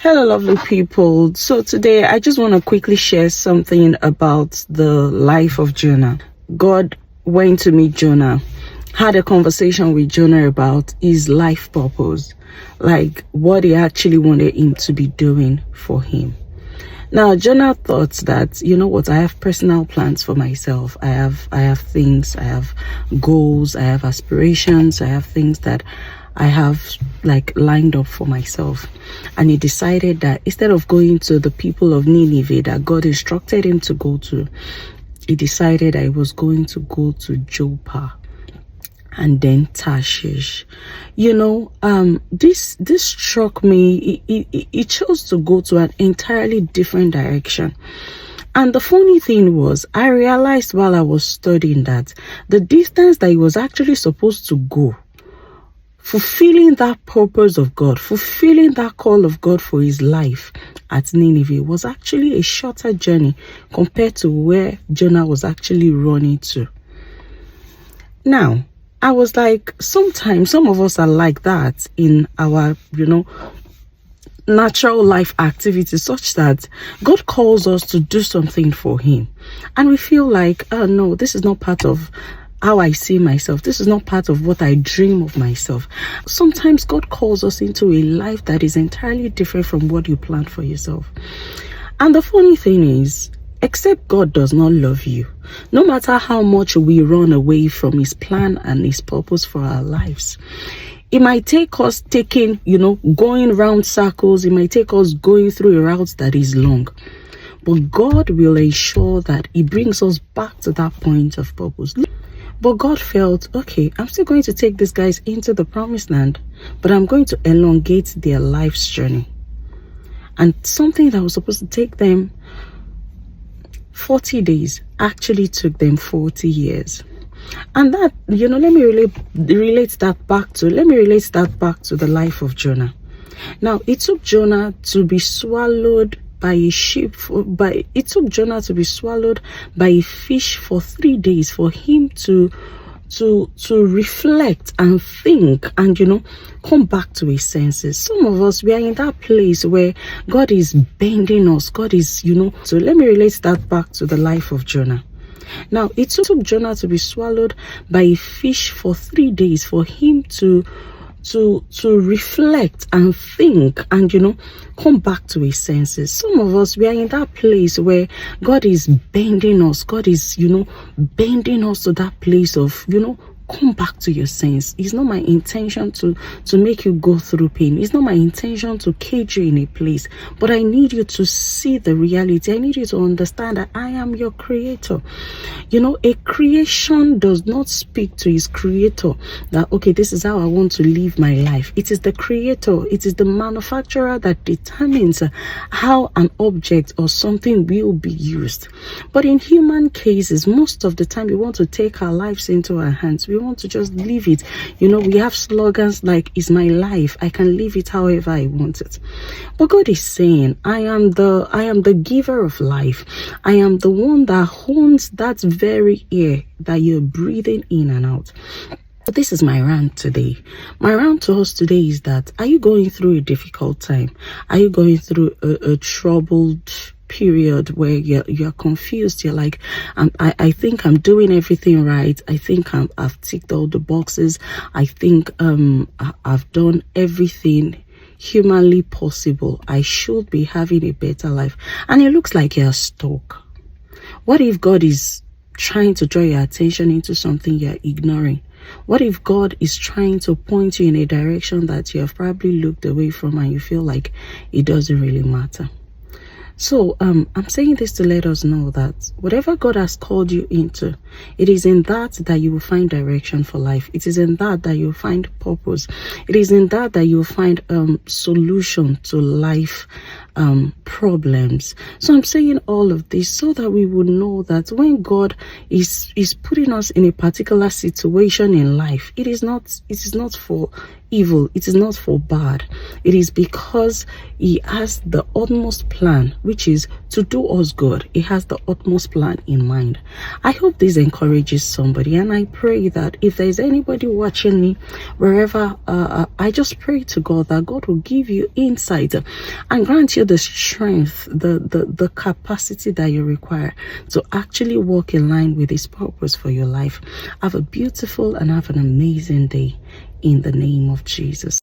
Hello, lovely people. So today I just want to quickly share something about the life of Jonah. God went to meet Jonah, had a conversation with Jonah about his life purpose, like what he actually wanted him to be doing for him. Now, Jonah thought that, you know what, I have personal plans for myself. I have things, I have goals, I have aspirations, I have things that I have like lined up for myself. And he decided that instead of going to the people of Nineveh that God instructed him to go to, he decided that he was going to go to Joppa and then Tarshish. This struck me. He chose to go to an entirely different direction. And the funny thing was, I realized while I was studying that the distance that he was actually supposed to go, fulfilling that purpose of God, fulfilling that call of God for his life at Nineveh, was actually a shorter journey compared to where Jonah was actually running to. Now, I was like, sometimes some of us are like that in our, natural life activities, such that God calls us to do something for him. And we feel like, oh no, this is not part of how I see myself. This is not part of what I dream of myself. Sometimes God calls us into a life that is entirely different from what you planned for yourself. And the funny thing is, except God does not love you, no matter how much we run away from his plan and his purpose for our lives. It might take us going round circles. It might take us going through a route that is long. But God will ensure that he brings us back to that point of purpose. But God felt, okay, I'm still going to take these guys into the promised land, but I'm going to elongate their life's journey. And something that was supposed to take them 40 days actually took them 40 years. And that, let me relate that back to the life of Jonah. Now, it took Jonah to be swallowed by a ship, it took Jonah to be swallowed by a fish for 3 days for him to reflect and think and come back to his senses. Some of us, we are in that place where God is bending us. God is, so let me relate that back to the life of Jonah. Now, it took Jonah to be swallowed by a fish for 3 days for him to reflect and think and come back to his senses. Some of us, we are in that place where God is bending us. God is bending us to that place of come back to your sense. It's not my intention to make you go through pain. It's not my intention to cage you in a place, but I need you to see the reality. I need you to understand that I am your creator. A creation does not speak to his creator that, okay, this is how I want to live my life. It is the creator, it is the manufacturer that determines how an object or something will be used. But in human cases, most of the time we want to take our lives into our hands. We want to just leave it. We have slogans like, it's my life, I can live it however I want it. But God is saying, I am the giver of life. I am the one that owns that very air that you're breathing in and out. This is my rant today. My rant to us today is that, are you going through a difficult time? Are you going through a troubled period where you're confused? You're like, I think I'm doing everything right. I think I've ticked all the boxes. I think I've done everything humanly possible. I should be having a better life. And it looks like you're stuck. What if God is trying to draw your attention into something you're ignoring? What if God is trying to point you in a direction that you have probably looked away from and you feel like it doesn't really matter? So I'm saying this to let us know that whatever God has called you into, it is in that you will find direction for life. It is in that you will find purpose. It is in that you will find solution to life problems. So I'm saying all of this so that we would know that when God is putting us in a particular situation in life, it is not for evil, it is not for bad. It is because he has the utmost plan. which is to do us good. He has the utmost plan in mind. I hope this encourages somebody, and I pray that if there's anybody watching me wherever, I just pray to God that God will give you insight and grant you the strength, the capacity that you require to actually walk in line with His purpose for your life. Have a beautiful and have an amazing day in the name of Jesus.